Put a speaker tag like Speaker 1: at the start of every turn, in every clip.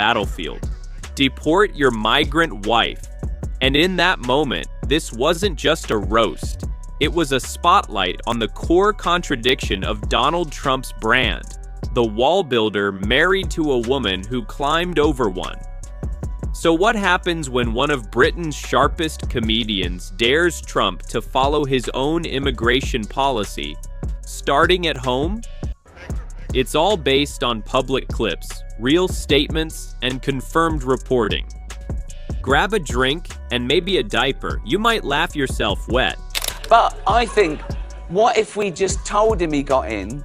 Speaker 1: battlefield. Deport your migrant wife. And in that moment, this wasn't just a roast. It was a spotlight on the core contradiction of Donald Trump's brand, the wall builder married to a woman who climbed over one. So what happens when one of Britain's sharpest comedians dares Trump to follow his own immigration policy, starting at home? It's all based on public clips, real statements, and confirmed reporting. Grab a drink and maybe a diaper. You might laugh yourself wet.
Speaker 2: But I think, what if we just told him he got in?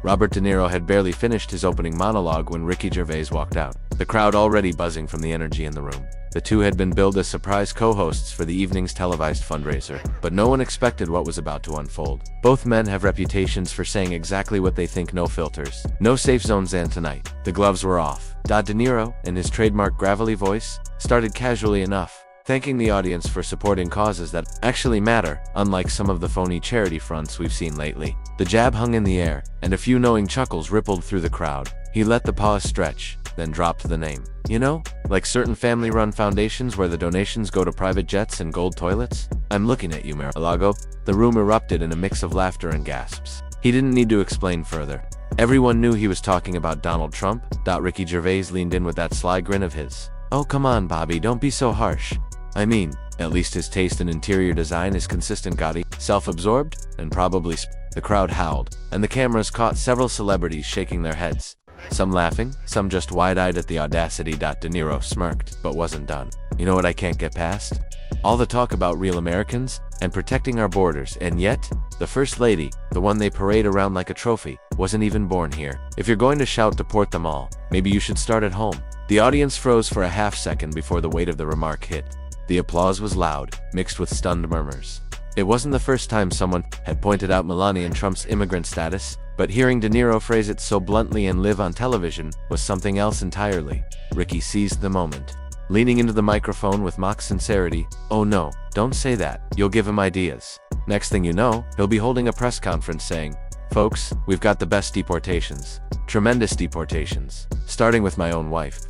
Speaker 3: Robert De Niro had barely finished his opening monologue when Ricky Gervais walked out, the crowd already buzzing from the energy in the room. The two had been billed as surprise co-hosts for the evening's televised fundraiser, but no one expected what was about to unfold. Both men have reputations for saying exactly what they think, no filters, no safe zones, and tonight, the gloves were off. De Niro, in his trademark gravelly voice, started casually enough, thanking the audience for supporting causes that actually matter, unlike some of the phony charity fronts we've seen lately. The jab hung in the air, and a few knowing chuckles rippled through the crowd. He let the pause stretch, then dropped the name. You know, like certain family-run foundations where the donations go to private jets and gold toilets? I'm looking at you, Mar-a-Lago. The room erupted in a mix of laughter and gasps. He didn't need to explain further. Everyone knew he was talking about Donald Trump. Ricky Gervais leaned in with that sly grin of his. Oh, come on, Bobby, don't be so harsh. I mean, at least his taste in interior design is consistent, gaudy, self-absorbed, and probably The crowd howled, and the cameras caught several celebrities shaking their heads. Some laughing, some just wide-eyed at the audacity. De Niro smirked, but wasn't done. You know what I can't get past? All the talk about real Americans and protecting our borders, and yet, the First Lady, the one they parade around like a trophy, wasn't even born here. If you're going to shout deport them all, maybe you should start at home. The audience froze for a half-second before the weight of the remark hit. The applause was loud, mixed with stunned murmurs. It wasn't the first time someone had pointed out Melania and Trump's immigrant status, but hearing De Niro phrase it so bluntly and live on television was something else entirely. Ricky seized the moment, leaning into the microphone with mock sincerity. Oh no, don't say that, you'll give him ideas. Next thing you know, he'll be holding a press conference saying, folks, we've got the best deportations. Tremendous deportations. Starting with my own wife.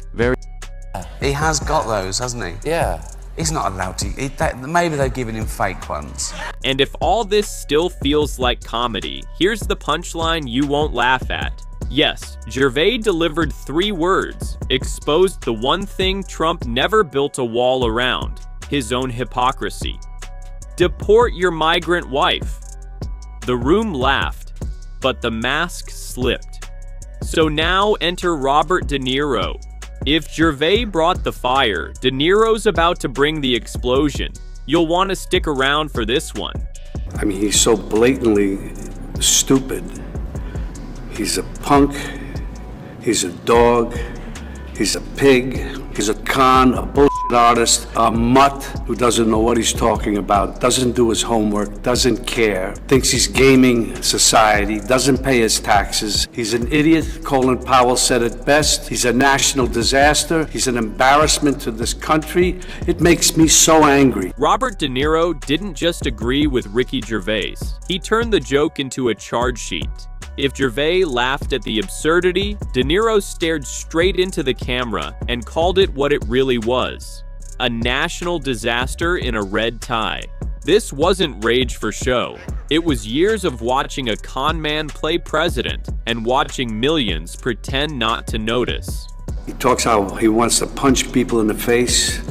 Speaker 2: He has got those, hasn't he?
Speaker 4: Yeah.
Speaker 2: He's not allowed to. Maybe they've given him fake ones.
Speaker 1: And if all this still feels like comedy, here's the punchline you won't laugh at. Yes, Gervais delivered 3 words, exposed the one thing Trump never built a wall around, his own hypocrisy. Deport your migrant wife. The room laughed, but the mask slipped. So now enter Robert De Niro. If Gervais brought the fire, De Niro's about to bring the explosion. You'll want to stick around for this one.
Speaker 5: I mean, he's so blatantly stupid. He's a punk, he's a dog, he's a pig, he's a con, a bullshit artist, a mutt who doesn't know what he's talking about, doesn't do his homework, doesn't care, thinks he's gaming society, doesn't pay his taxes. He's an idiot. Colin Powell said it best. He's a national disaster. He's an embarrassment to this country. It makes me so angry.
Speaker 1: Robert De Niro didn't just agree with Ricky Gervais. He turned the joke into a charge sheet. If Gervais laughed at the absurdity, De Niro stared straight into the camera and called it what it really was: a national disaster in a red tie. This wasn't rage for show. It was years of watching a con man play president and watching millions pretend not to notice.
Speaker 5: He talks how he wants to punch people in the face.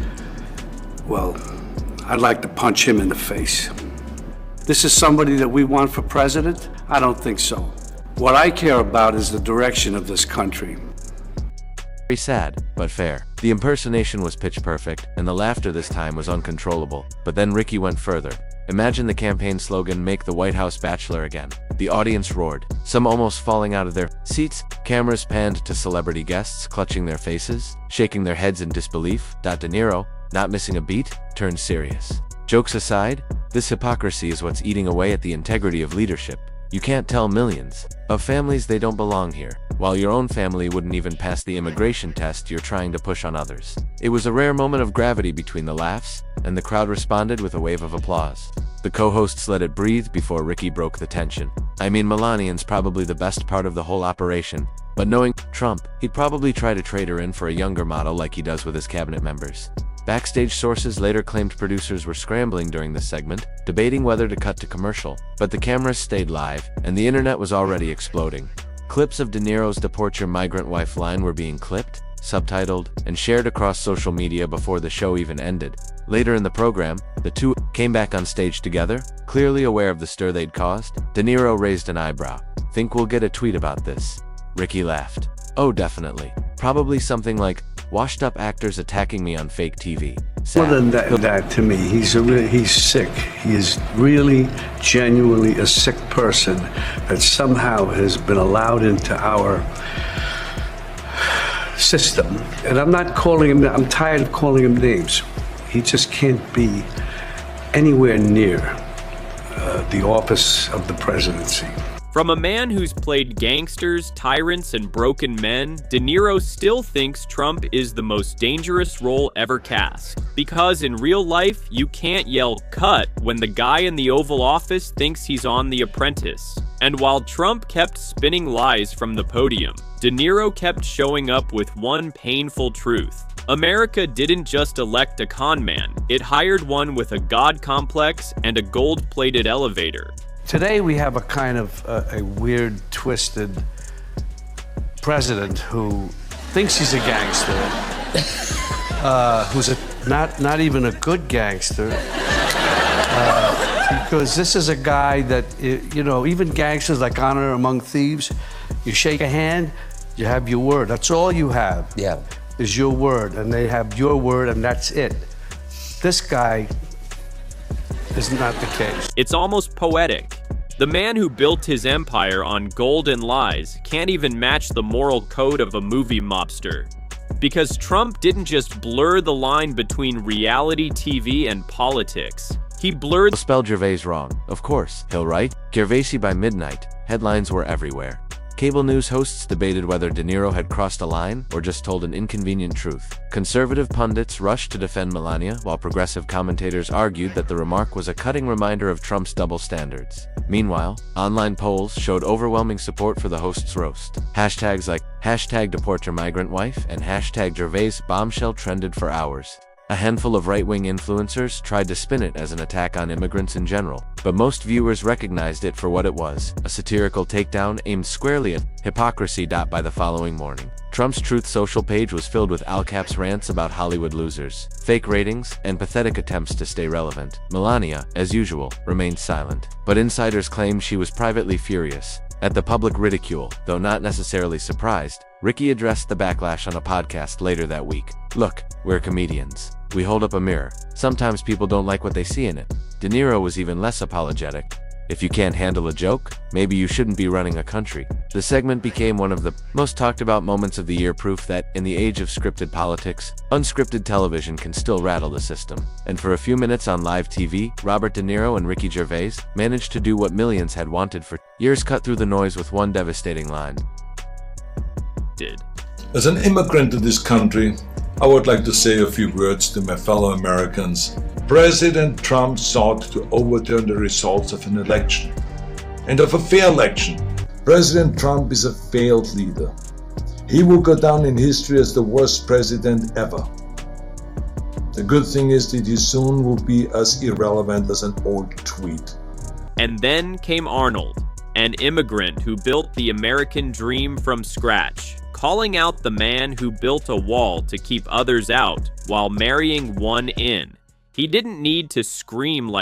Speaker 5: Well, I'd like to punch him in the face. This is somebody that we want for president? I don't think so. What I care about is the direction of this country.
Speaker 3: Very sad, but fair. The impersonation was pitch perfect, and the laughter this time was uncontrollable. But then Ricky went further. Imagine the campaign slogan, "Make the White House Bachelor Again." The audience roared, some almost falling out of their seats. Cameras panned to celebrity guests clutching their faces, shaking their heads in disbelief. De Niro, not missing a beat, turned serious. Jokes aside, this hypocrisy is what's eating away at the integrity of leadership. You can't tell millions of families they don't belong here, while your own family wouldn't even pass the immigration test you're trying to push on others. It was a rare moment of gravity between the laughs, and the crowd responded with a wave of applause. The co-hosts let it breathe before Ricky broke the tension. I mean, Melania's probably the best part of the whole operation, But knowing Trump, he'd probably try to trade her in for a younger model like he does with his cabinet members. Backstage sources later claimed producers were scrambling during this segment, debating whether to cut to commercial, but the cameras stayed live, and the internet was already exploding. Clips of De Niro's Deport Your Migrant Wife line were being clipped, subtitled, and shared across social media before the show even ended. Later in the program, the two came back on stage together, clearly aware of the stir they'd caused. De Niro raised an eyebrow. "Think we'll get a tweet about this?" Ricky laughed. "Oh, definitely. Probably something like, washed-up actors attacking me on fake TV. Sad."
Speaker 5: More than that to me, he's sick. He is really, genuinely a sick person that somehow has been allowed into our system. And I'm tired of calling him names. He just can't be anywhere near the office of the presidency.
Speaker 1: From a man who's played gangsters, tyrants, and broken men, De Niro still thinks Trump is the most dangerous role ever cast. Because in real life, you can't yell "cut" when the guy in the Oval Office thinks he's on The Apprentice. And while Trump kept spinning lies from the podium, De Niro kept showing up with one painful truth. America didn't just elect a con man, it hired one with a god complex and a gold-plated elevator.
Speaker 5: Today we have a kind of a weird, twisted president who thinks he's a gangster, who's not even a good gangster, because this is a guy that, even gangsters like honor among thieves, you shake a hand, you have your word. That's all you have.
Speaker 2: Yeah.
Speaker 5: Is your word, and they have your word, and that's it. This guy is not the case.
Speaker 1: It's almost poetic. The man who built his empire on gold and lies can't even match the moral code of a movie mobster. Because Trump didn't just blur the line between reality TV and politics. He blurred—
Speaker 3: Spelled Gervais wrong. Of course, he'll write. Gervais by midnight. Headlines were everywhere. Cable news hosts debated whether De Niro had crossed a line or just told an inconvenient truth. Conservative pundits rushed to defend Melania, while progressive commentators argued that the remark was a cutting reminder of Trump's double standards. Meanwhile, online polls showed overwhelming support for the host's roast. Hashtags like #Deport Your Migrant Wife and #Gervais bombshell trended for hours. A handful of right-wing influencers tried to spin it as an attack on immigrants in general, but most viewers recognized it for what it was, a satirical takedown aimed squarely at hypocrisy. By the following morning, Trump's Truth Social page was filled with all-caps rants about Hollywood losers, fake ratings, and pathetic attempts to stay relevant. Melania, as usual, remained silent, but insiders claimed she was privately furious at the public ridicule. Though not necessarily surprised, Ricky addressed the backlash on a podcast later that week. "Look, we're comedians. We hold up a mirror. Sometimes people don't like what they see in it." De Niro was even less apologetic. "If you can't handle a joke, maybe you shouldn't be running a country." The segment became one of the most talked about moments of the year, proof that, in the age of scripted politics, unscripted television can still rattle the system. And for a few minutes on live TV, Robert De Niro and Ricky Gervais managed to do what millions had wanted for years: cut through the noise with one devastating line.
Speaker 4: As an immigrant to this country, I would like to say a few words to my fellow Americans. President Trump sought to overturn the results of an election, and of a fair election. President Trump is a failed leader. He will go down in history as the worst president ever. The good thing is that he soon will be as irrelevant as an old tweet.
Speaker 1: And then came Arnold, an immigrant who built the American dream from scratch, calling out the man who built a wall to keep others out while marrying one in. He didn't need to scream like